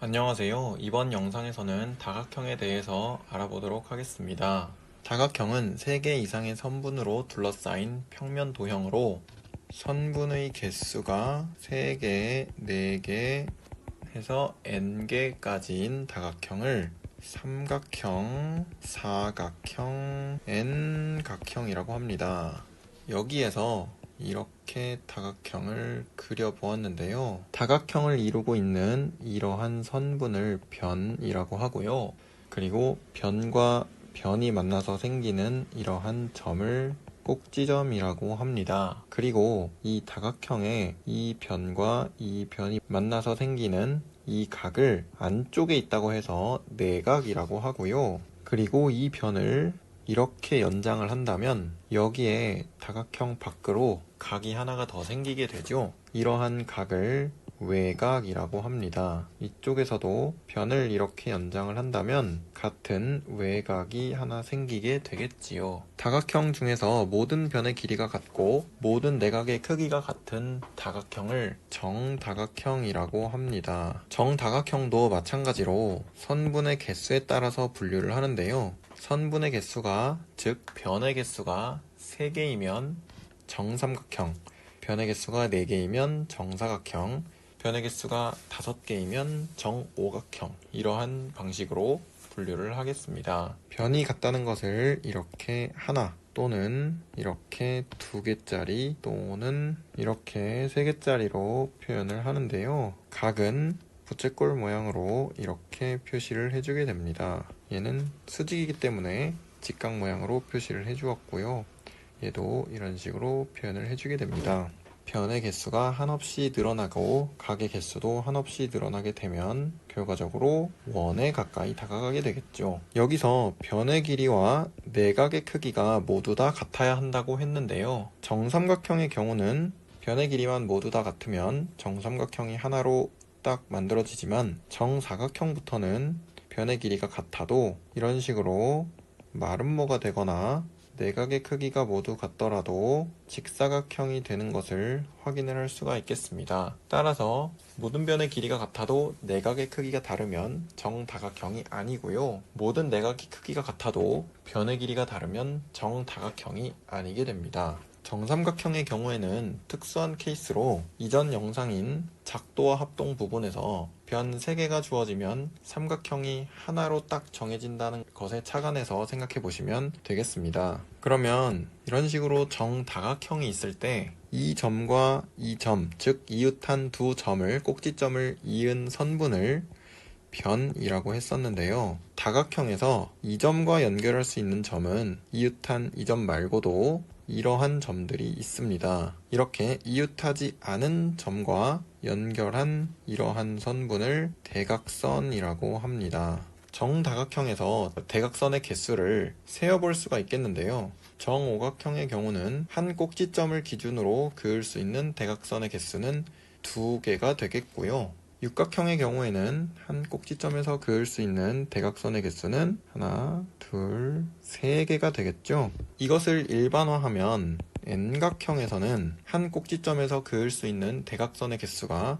안녕하세요. 이번 영상에서는 다각형에 대해서 알아보도록 하겠습니다. 다각형은 3개 이상의 선분으로 둘러싸인 평면 도형으로 선분의 개수가 3개, 4개 해서 n개까지인 다각형을 삼각형, 사각형, n각형이라고 합니다. 여기에서 이렇게 다각형을 그려보았는데요. 다각형을 이루고 있는 이러한 선분을 변이라고 하고요. 그리고 변과 변이 만나서 생기는 이러한 점을 꼭지점이라고 합니다. 그리고 이 다각형에 이 변과 이 변이 만나서 생기는 이 각을 안쪽에 있다고 해서 내각이라고 하고요. 그리고 이 변을 이렇게 연장을 한다면 여기에 다각형 밖으로 각이 하나가 더 생기게 되죠. 이러한 각을 외각이라고 합니다. 이쪽에서도 변을 이렇게 연장을 한다면 같은 외각이 하나 생기게 되겠지요. 다각형 중에서 모든 변의 길이가 같고 모든 내각의 크기가 같은 다각형을 정다각형이라고 합니다. 정다각형도 마찬가지로 선분의 개수에 따라서 분류를 하는데요. 선분의 개수가, 즉 변의 개수가 3개이면 정삼각형, 변의 개수가 4개이면 정사각형, 변의 개수가 5개이면 정오각형, 이러한 방식으로 분류를 하겠습니다. 변이 같다는 것을 이렇게 하나 또는 이렇게 2개짜리 또는 이렇게 3개짜리로 표현을 하는데요. 각은 부채꼴 모양으로 이렇게 표시를 해주게 됩니다. 얘는 수직이기 때문에 직각 모양으로 표시를 해주었고요. 얘도 이런 식으로 표현을 해주게 됩니다. 변의 개수가 한없이 늘어나고 각의 개수도 한없이 늘어나게 되면 결과적으로 원에 가까이 다가가게 되겠죠. 여기서 변의 길이와 내각의 크기가 모두 다 같아야 한다고 했는데요. 정삼각형의 경우는 변의 길이만 모두 다 같으면 정삼각형이 하나로 딱 만들어지지만 정사각형부터는 변의 길이가 같아도 이런 식으로 마름모가 되거나 내각의 크기가 모두 같더라도 직사각형이 되는 것을 확인을 할 수가 있겠습니다. 따라서 모든 변의 길이가 같아도 내각의 크기가 다르면 정다각형이 아니고요. 모든 내각의 크기가 같아도 변의 길이가 다르면 정다각형이 아니게 됩니다. 정삼각형의 경우에는 특수한 케이스로 이전 영상인 작도와 합동 부분에서 변 3개가 주어지면 삼각형이 하나로 딱 정해진다는 것에 착안해서 생각해 보시면 되겠습니다. 그러면 이런 식으로 정다각형이 있을 때 이 점과 이 점, 즉 이웃한 두 점을 꼭지점을 이은 선분을 변이라고 했었는데요. 다각형에서 이 점과 연결할 수 있는 점은 이웃한 이 점 말고도 이러한 점들이 있습니다. 이렇게 이웃하지 않은 점과 연결한 이러한 선분을 대각선이라고 합니다. 정다각형에서 대각선의 개수를 세어볼 수가 있겠는데요. 정오각형의 경우는 한 꼭지점을 기준으로 그을 수 있는 대각선의 개수는 2개가 되겠고요. 육각형의 경우에는 한 꼭지점에서 그을 수 있는 대각선의 개수는 하나, 둘, 3개가 되겠죠. 이것을 일반화하면 n각형에서는 한 꼭지점에서 그을 수 있는 대각선의 개수가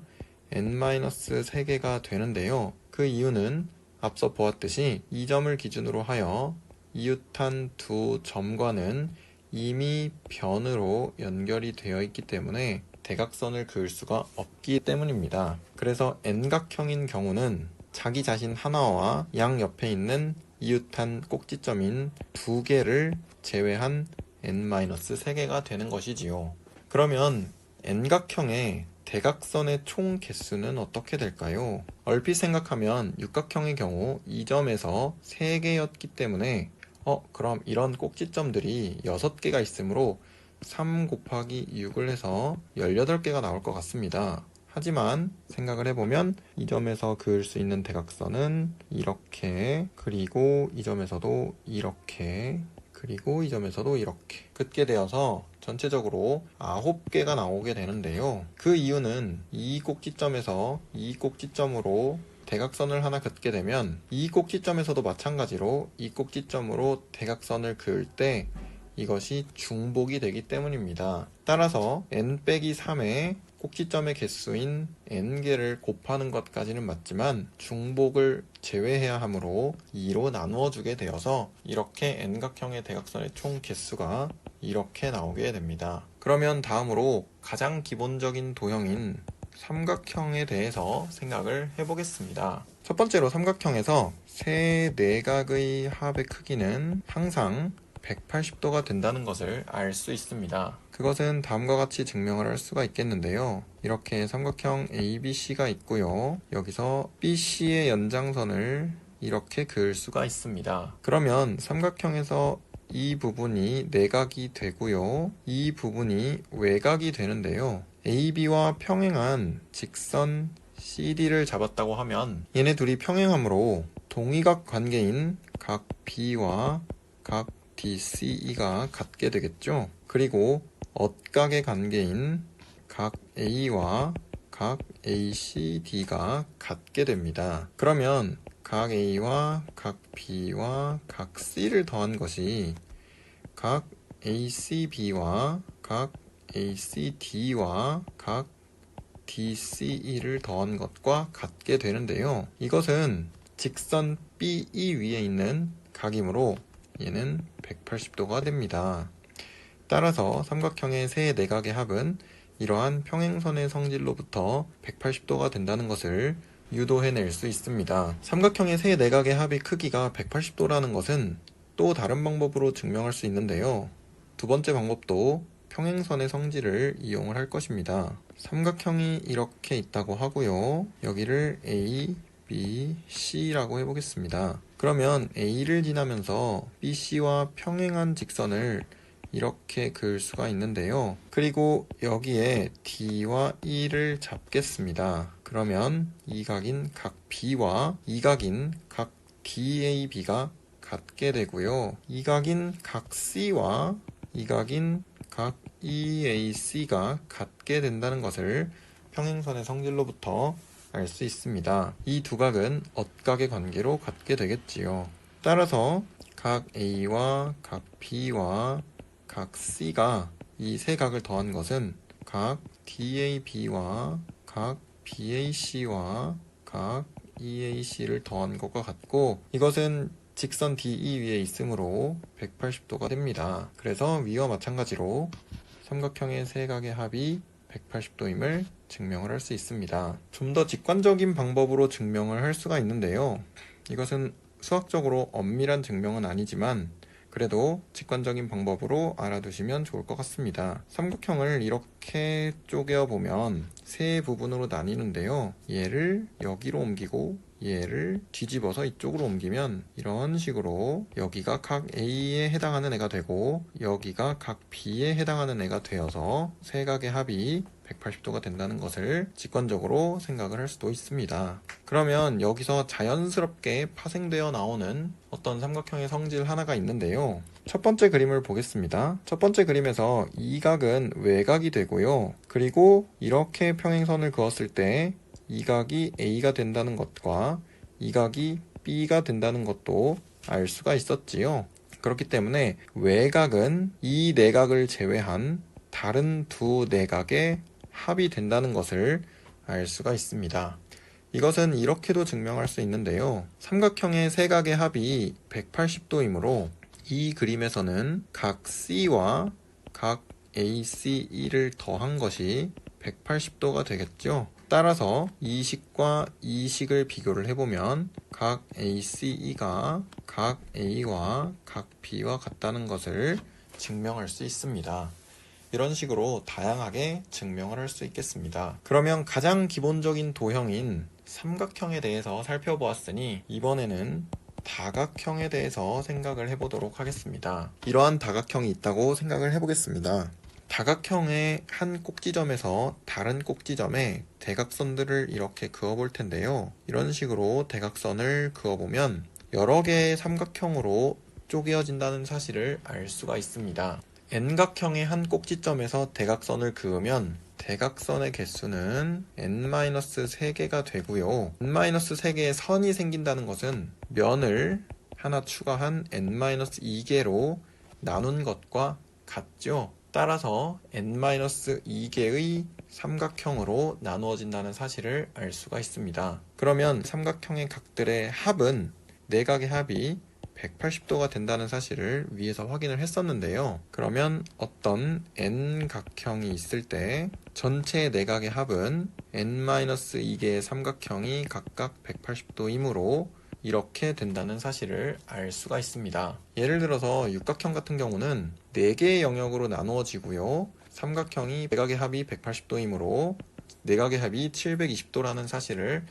n-3개가 되는데요. 그 이유는 앞서 보았듯이 이 점을 기준으로 하여 이웃한 두 점과는 이미 변으로 연결이 되어 있기 때문에 대각선을 그을 수가 없기 때문입니다. 그래서 n각형인 경우는 자기 자신 하나와 양 옆에 있는 이웃한 꼭지점인 2개를 제외한 n-3개가 되는 것이지요. 그러면 n각형의 대각선의 총 개수는 어떻게 될까요? 얼핏 생각하면 육각형의 경우 이 점에서 3개였기 때문에 그럼 이런 꼭지점들이 6개가 있으므로 3 곱하기 6을 해서 18개가 나올 것 같습니다. 하지만 생각을 해보면 이 점에서 그을 수 있는 대각선은 이렇게, 그리고 이 점에서도 이렇게, 그리고 이 점에서도 이렇게 긋게 되어서 전체적으로 9개가 나오게 되는데요. 그 이유는 이 꼭지점에서 이 꼭지점으로 대각선을 하나 긋게 되면 이 꼭지점에서도 마찬가지로 이 꼭지점으로 대각선을 그을 때 이것이 중복이 되기 때문입니다. 따라서 n-3의 꼭지점의 개수인 n개를 곱하는 것까지는 맞지만 중복을 제외해야 하므로 2로 나누어 주게 되어서 이렇게 n각형의 대각선의 총 개수가 이렇게 나오게 됩니다. 그러면 다음으로 가장 기본적인 도형인 삼각형에 대해서 생각을 해보겠습니다. 첫 번째로 삼각형에서 세 내각의 합의 크기는 항상 180도가 된다는 것을 알 수 있습니다. 그것은 다음과 같이 증명을 할 수가 있겠는데요. 이렇게 삼각형 ABC가 있고요. 여기서 BC의 연장선을 이렇게 그을 수가 있습니다. 그러면 삼각형에서 이 부분이 내각이 되고요. 이 부분이 외각이 되는데요. AB와 평행한 직선 CD를 잡았다고 하면 얘네 둘이 평행하므로 동위각 관계인 각 B와 각 DCE가 같게 되겠죠. 그리고 엇각의 관계인 각 A와 각 ACD가 같게 됩니다. 그러면 각 A와 각 B와 각 C를 더한 것이 각 ACB와 각 ACD와 각 DCE를 더한 것과 같게 되는데요. 이것은 직선 BE 위에 있는 각이므로 얘는 180도가 됩니다. 따라서 삼각형의 세 내각의 합은 이러한 평행선의 성질로부터 180도가 된다는 것을 유도해낼 수 있습니다. 삼각형의 세 내각의 합의 크기가 180도라는 것은 또 다른 방법으로 증명할 수 있는데요. 두 번째 방법도 평행선의 성질을 이용을 할 것입니다. 삼각형이 이렇게 있다고 하고요. 여기를 A, B, C라고 해보겠습니다. 그러면 A를 지나면서 BC와 평행한 직선을 이렇게 그을 수가 있는데요. 그리고 여기에 D와 E를 잡겠습니다. 그러면 이 각인 각 B와 이 각인 각 DAB가 같게 되고요. 이 각인 각 C와 이 각인 각 EAC가 같게 된다는 것을 평행선의 성질로부터 알 수 있습니다. 이 두 각은 엇각의 관계로 같게 되겠지요. 따라서 각 A와 각 B와 각 C가 이 세 각을 더한 것은 각 DAB와 각 BAC와 각 EAC를 더한 것과 같고 이것은 직선 DE 위에 있으므로 180도가 됩니다. 그래서 위와 마찬가지로 삼각형의 세 각의 합이 180도임을 증명을 할 수 있습니다. 좀 더 직관적인 방법으로 증명을 할 수가 있는데요. 이것은 수학적으로 엄밀한 증명은 아니지만 그래도 직관적인 방법으로 알아두시면 좋을 것 같습니다. 삼각형을 이렇게 쪼개어 보면 세 부분으로 나뉘는데요. 얘를 여기로 옮기고 얘를 뒤집어서 이쪽으로 옮기면 이런 식으로 여기가 각 A에 해당하는 애가 되고 여기가 각 B에 해당하는 애가 되어서 세 각의 합이 180도가 된다는 것을 직관적으로 생각을 할 수도 있습니다. 그러면 여기서 자연스럽게 파생되어 나오는 어떤 삼각형의 성질 하나가 있는데요. 첫 번째 그림을 보겠습니다. 첫 번째 그림에서 이 각은 외각이 되고요. 그리고 이렇게 평행선을 그었을 때 이 각이 A가 된다는 것과 이 각이 B가 된다는 것도 알 수가 있었지요. 그렇기 때문에 외각은 이 내각을 제외한 다른 두 내각의 합이 된다는 것을 알 수가 있습니다. 이것은 이렇게도 증명할 수 있는데요. 삼각형의 세 각의 합이 180도이므로 이 그림에서는 각 C와 각 ACE를 더한 것이 180도가 되겠죠. 따라서 이 식과 이 식을 비교를 해보면 각 ACE가 각 A와 각 B와 같다는 것을 증명할 수 있습니다. 이런 식으로 다양하게 증명을 할 수 있겠습니다. 그러면 가장 기본적인 도형인 삼각형에 대해서 살펴보았으니 이번에는 다각형에 대해서 생각을 해보도록 하겠습니다. 이러한 다각형이 있다고 생각을 해보겠습니다. 다각형의 한 꼭지점에서 다른 꼭지점에 대각선들을 이렇게 그어볼 텐데요. 이런 식으로 대각선을 그어보면 여러 개의 삼각형으로 쪼개어진다는 사실을 알 수가 있습니다. N각형의 한 꼭지점에서 대각선을 그으면 대각선의 개수는 n-3개가 되고요. n-3개의 선이 생긴다는 것은 면을 하나 추가한 n-2개로 나눈 것과 같죠. 따라서 n-2개의 삼각형으로 나누어진다는 사실을 알 수가 있습니다. 그러면 삼각형의 각들의 합은 내각의 합이 180도가 된다는 사실을 위에서 확인을 했었는데요. 그러면 어떤 n각형이 있을 때 전체 내각의 합은 n-2개의 삼각형이 각각 180도이므로 이렇게 된다는 사실을 알 수가 있습니다. 예를 들어서 육각형 같은 경우는 4개의 영역으로 나누어지고요. 삼각형이 내각의 합이 180도이므로 내각의 합이 720도라는 사실을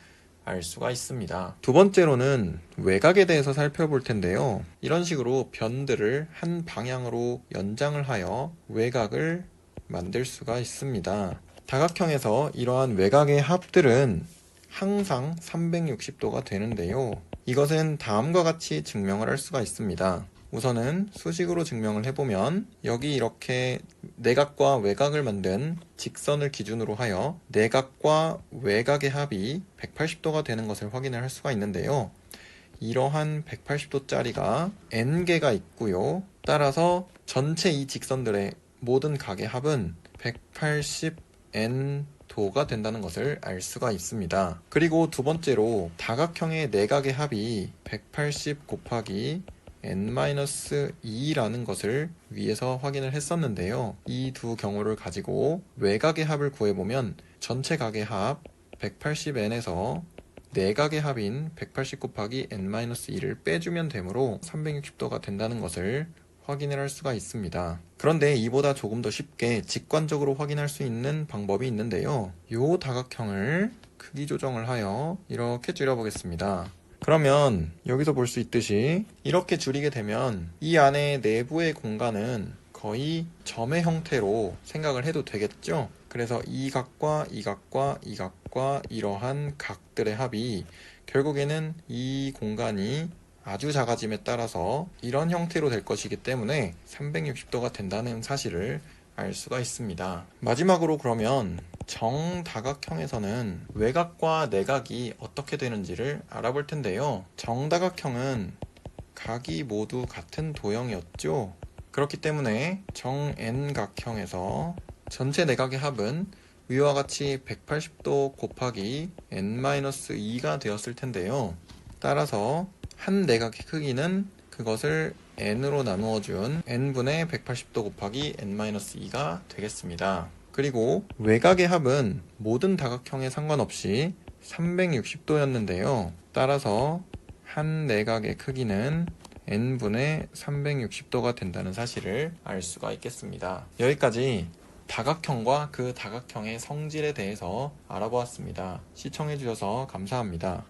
알 수가 있습니다. 두 번째로는 외곽에 대해서 살펴볼 텐데요. 이런 식으로 변들을 한 방향으로 연장을 하여 외곽을 만들 수가 있습니다. 다각형에서 이러한 외곽의 합들은 항상 360도가 되는데요. 이것은 다음과 같이 증명을 할 수가 있습니다. 우선은 수식으로 증명을 해보면 여기 이렇게 내각과 외곽을 만든 직선을 기준으로 하여 내각과 외곽의 합이 180도가 되는 것을 확인을 할 수가 있는데요. 이러한 180도짜리가 n개가 있고요. 따라서 전체 이 직선들의 모든 각의 합은 180n 도가 된다는 것을 알 수가 있습니다. 그리고 두 번째로 다각형의 내각의 합이 180 곱하기 n-2라는 것을 위에서 확인을 했었는데요. 이 두 경우를 가지고 외각의 합을 구해보면 전체 각의 합 180n에서 내각의 합인 180 곱하기 n-2를 빼주면 되므로 360도가 된다는 것을 확인을 할 수가 있습니다. 그런데 이보다 조금 더 쉽게 직관적으로 확인할 수 있는 방법이 있는데요. 이 다각형을 크기 조정을 하여 이렇게 줄여보겠습니다. 그러면 여기서 볼 수 있듯이 이렇게 줄이게 되면 이 안에 내부의 공간은 거의 점의 형태로 생각을 해도 되겠죠? 그래서 이 각과 이 각과 이 각과 이러한 각들의 합이 결국에는 이 공간이 아주 작아짐에 따라서 이런 형태로 될 것이기 때문에 360도가 된다는 사실을 알 수가 있습니다. 마지막으로 그러면 정다각형에서는 외곽과 내각이 어떻게 되는지를 알아볼 텐데요. 정다각형은 각이 모두 같은 도형이었죠. 그렇기 때문에 정 n각형에서 전체 내각의 합은 위와 같이 180도 곱하기 n-2가 되었을 텐데요. 따라서 한 내각의 크기는 그것을 n으로 나누어준 n분의 180도 곱하기 n-2가 되겠습니다. 그리고 외곽의 합은 모든 다각형에 상관없이 360도였는데요. 따라서 한 내각의 크기는 n분의 360도가 된다는 사실을 알 수가 있겠습니다. 여기까지 다각형과 그 다각형의 성질에 대해서 알아보았습니다. 시청해주셔서 감사합니다.